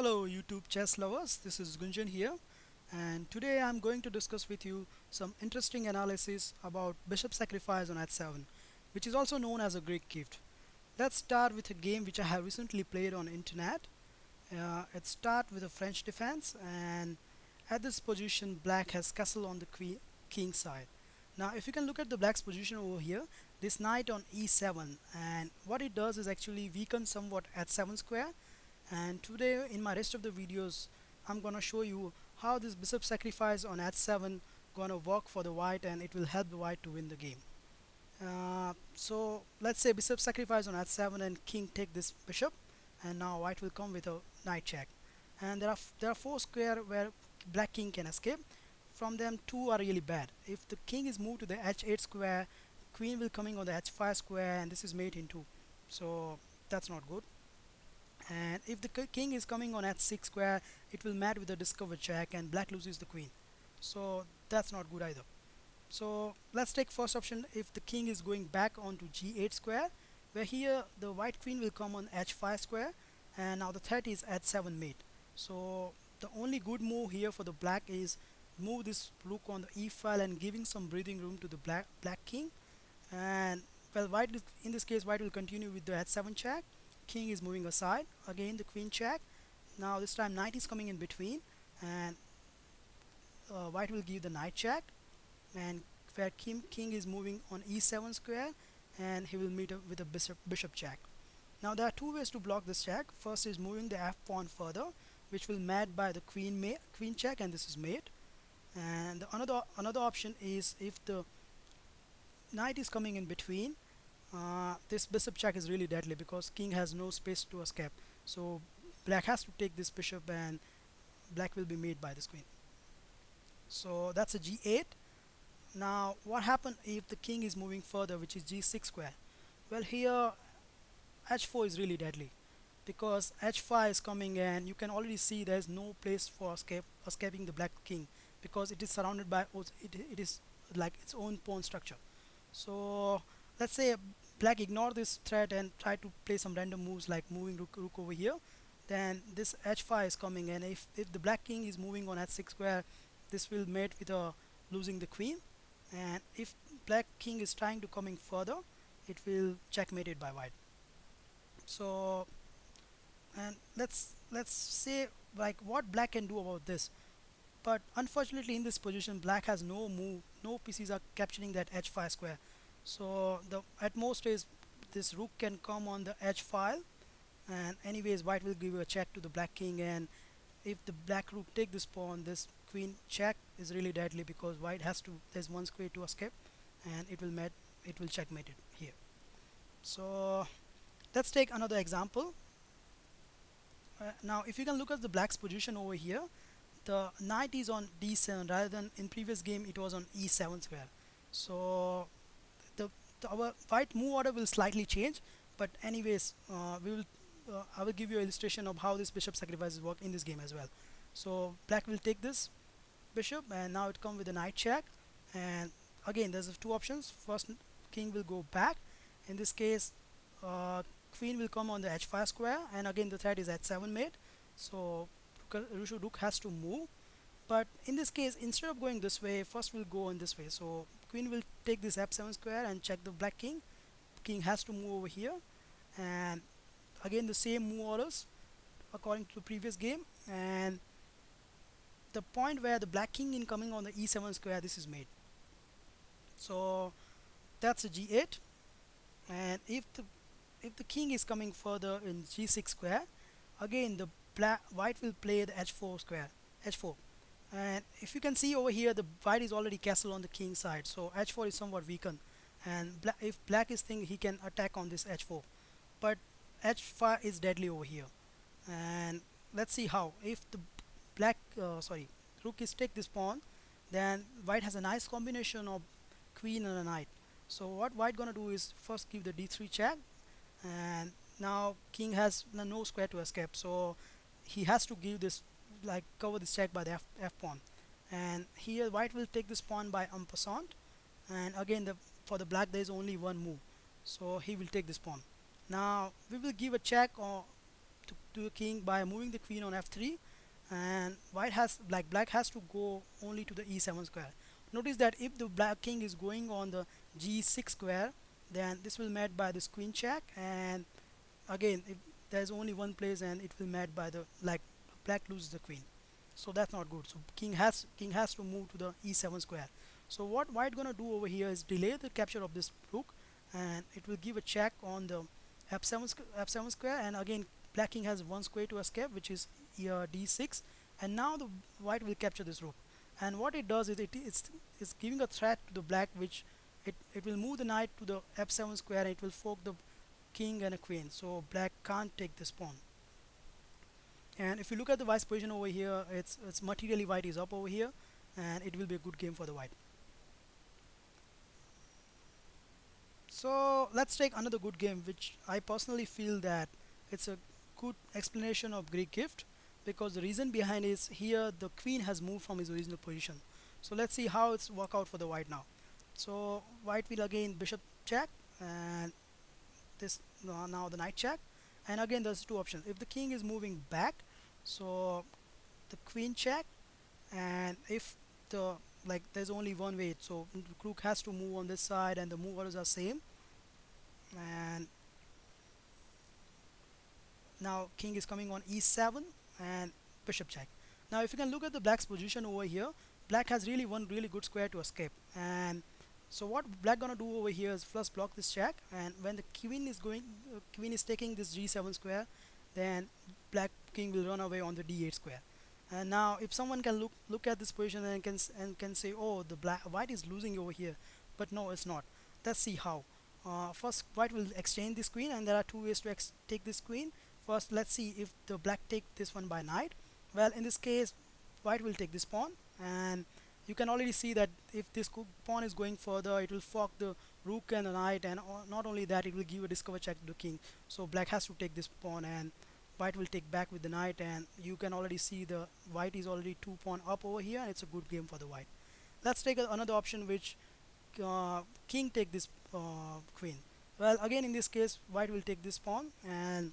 Hello YouTube chess lovers, this is Gunjan here, and today I'm going to discuss with you some interesting analysis about bishop sacrifice on h7, which is also known as a Greek gift. Let's start with a game which I have recently played on internet. It starts with a French defense, and at this position black has castle on the king side. Now if you can look at the black's position over here, this knight on e7, and what it does is actually weaken somewhat h7 square. And today in my rest of the videos I'm gonna show you how this bishop sacrifice on h7 gonna work for the white, and it will help the white to win the game. So let's say bishop sacrifice on h7 and king take this bishop, and now white will come with a knight check. And there are four square where black king can escape. From them, two are really bad. If the king is moved to the h8 square, queen will coming on the h5 square, and this is mate in two. So that's not good. And if the king is coming on h6 square, it will mat with a discover check, and black loses the queen. So that's not good either. So let's take first option. If the king is going back onto g8 square, where here the white queen will come on h5 square, and now the threat is h7 mate. So the only good move here for the black is move this rook on the e file and giving some breathing room to the black king. And well, white is, in this case white will continue with the h7 check. King is moving aside, again the queen check. Now this time knight is coming in between, and white will give the knight check, and where king is moving on e7 square, and he will meet up with a bishop check. Now there are two ways to block this check. First is moving the f pawn further, which will mat by the queen check, and this is mate. And another option is if the knight is coming in between, this bishop check is really deadly because king has no space to escape. So black has to take this bishop, and black will be made by this queen. So that's a g8. Now what happens if the king is moving further, which is g6 square? Well, here h4 is really deadly because h5 is coming, and you can already see there's no place for escaping the black king because it is surrounded by it is like its own pawn structure. So let's say black ignore this threat and try to play some random moves like moving rook over here. Then this h5 is coming, and if the black king is moving on h6 square, this will mate with a losing the queen. And if black king is trying to coming further, it will checkmated by white. So, and let's say like what black can do about this. But unfortunately in this position black has no move, no pieces are capturing that h5 square. So the at most is this rook can come on the h file, and anyways white will give a check to the black king. And if the black rook take this pawn, this queen check is really deadly because white has to, there's one square to escape, and it will checkmate it here. So let's take another example. Now if you can look at the black's position over here, the knight is on d7 rather than in previous game it was on e7 square. So our white move order will slightly change, but anyways I will give you an illustration of how this bishop sacrifices work in this game as well. So black will take this bishop, and now it comes with a knight check. And again there's two options. First, king will go back. In this case, queen will come on the h5 square, and again the threat is h7 mate. So rook has to move. But in this case, instead of going this way, first we'll go in this way. So queen will take this f7 square and check the black king. King has to move over here, and again the same move orders according to the previous game. And the point where the black king incoming on the e7 square, this is made. So that's a g8. And if the king is coming further in g6 square, again the white will play the h4 square, h4. And if you can see over here, the white is already castle on the king side, so h4 is somewhat weakened. And if black is thinking he can attack on this h4, but h5 is deadly over here. And let's see how. If the rook is take this pawn, then white has a nice combination of queen and a knight. So what white gonna do is first give the d3 check, and now king has no square to escape, so he has to give this, like cover this check by the f pawn. And here white will take this pawn by en passant, and again for the black there is only one move, so he will take this pawn. Now we will give a check or to the king by moving the queen on f3, and black has to go only to the e7 square. Notice that if the black king is going on the g6 square, then this will met by this queen check, and again if there's only one place, and it will met by the like black loses the queen. So that's not good. So king has to move to the e7 square. So what white gonna do over here is delay the capture of this rook, and it will give a check on the f7 square, and again black king has one square to escape, which is d6, and now the white will capture this rook. And what it does is it's giving a threat to the black, which it will move the knight to the f7 square, and it will fork the king and a queen, so black can't take this pawn. And if you look at the white's position over here, it's materially white is up over here, and it will be a good game for the white. So let's take another good game, which I personally feel that it's a good explanation of Greek gift, because the reason behind is here the queen has moved from his original position. So let's see how it's work out for the white now. So white will again bishop check, and this now the knight check, and again there's two options. If the king is moving back, so the queen check, and if the there's only one way, so the rook has to move on this side, and the move orders are same, and now king is coming on e7 and bishop check. Now if you can look at the black's position over here, black has really one really good square to escape, and so what black gonna do over here is first block this check, and when the queen is taking this g7 square, then black king will run away on the d8 square. And now if someone can look at this position and can say, oh, the white is losing over here, but no, it's not. Let's see how. First white will exchange this queen, and there are two ways to take this queen. First, let's see if the black take this one by knight. Well, in this case white will take this pawn, and you can already see that if this pawn is going further, it will fork the rook and the knight, and not only that, it will give a discover check to the king. So black has to take this pawn, and white will take back with the knight, and you can already see the white is already 2 pawn up over here, and it's a good game for the white. Let's take another option, which king take this queen. Well, again in this case white will take this pawn, and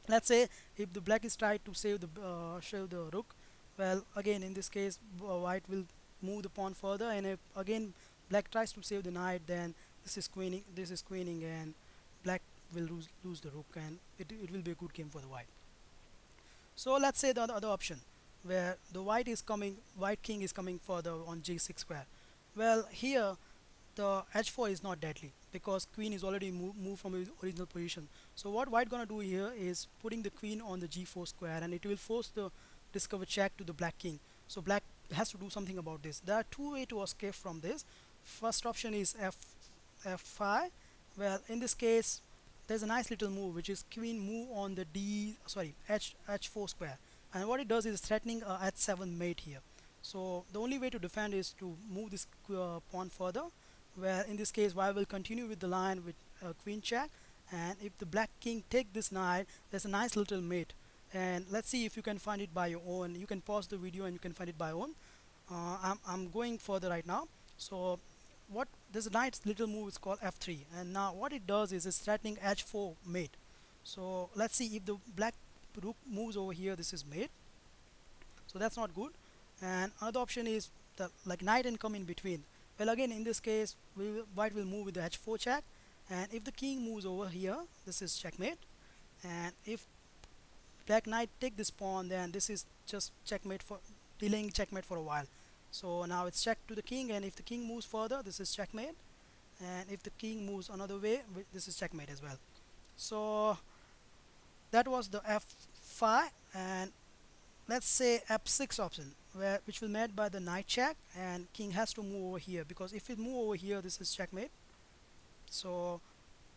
let's say if the black is tried to save the rook, well, again in this case white will move the pawn further, and if again black tries to save the knight, then this is queening, and black will lose the rook, and it will be a good game for the white. So let's say the other option, where the white king is coming further on g6 square. Well, here the h4 is not deadly, because queen is already moved from its original position. So what white gonna do here is putting the queen on the g4 square, and it will force the discover check to the black king. So black has to do something about this. There are two ways to escape from this. First option is f5. Well, in this case there's a nice little move, which is queen move on the h4 square, and what it does is threatening h7 mate here. So the only way to defend is to move this pawn further, where in this case white will continue with the line with queen check, and if the black king take this knight, there's a nice little mate. And let's see if you can find it by your own. You can pause the video and you can find it by your own. I'm going further right now. So what there's a nice little move, it's called f3, and now what it does is it's threatening h4 mate. So let's see if the black rook moves over here, this is mate, so that's not good. And another option is the knight and come in between. Well, again in this case white will move with the h4 check, and if the king moves over here, this is checkmate. And if black knight take this pawn, then this is just checkmate, for delaying checkmate for a while. So now it's check to the king, and if the king moves further, this is checkmate, and if the king moves another way, this is checkmate as well. So that was the f5, and let's say f6 option, which will made by the knight check, and king has to move over here, because if it move over here, this is checkmate. So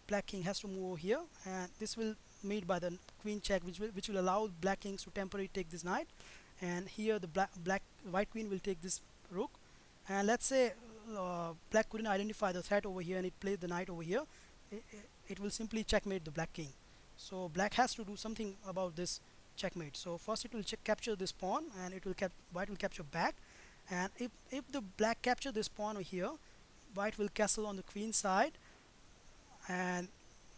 black king has to move over here, and this will made by the queen check, which will allow black kings to temporarily take this knight, and here the white queen will take this rook. And let's say black couldn't identify the threat over here, and it plays the knight over here, it will simply checkmate the black king. So black has to do something about this checkmate. So first it will capture this pawn, and white will capture back, and if the black capture this pawn over here, white will castle on the queen side. And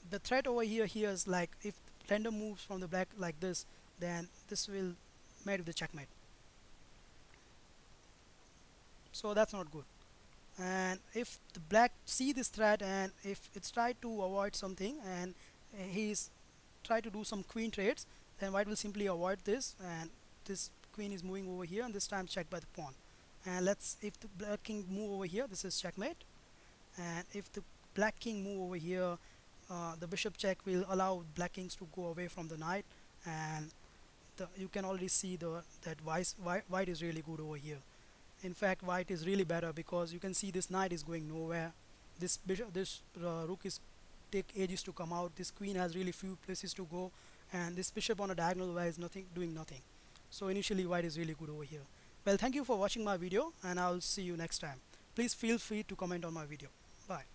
the threat over here is like, if random moves from the black like this, then this will made with the checkmate. So that's not good. And if the black see this threat, and if it's tried to avoid something, and he's try to do some queen trades, then white will simply avoid this, and this queen is moving over here, and this time checked by the pawn. And let's, if the black king move over here, this is checkmate. And if the black king move over here, the bishop check will allow black kings to go away from the knight. And you can already see that white is really good over here. In fact, white is really better, because you can see this knight is going nowhere. This bishop, this rook is take ages to come out. This queen has really few places to go, and this bishop on a diagonal way is nothing, doing nothing. So initially, white is really good over here. Well, thank you for watching my video, and I'll see you next time. Please feel free to comment on my video. Bye.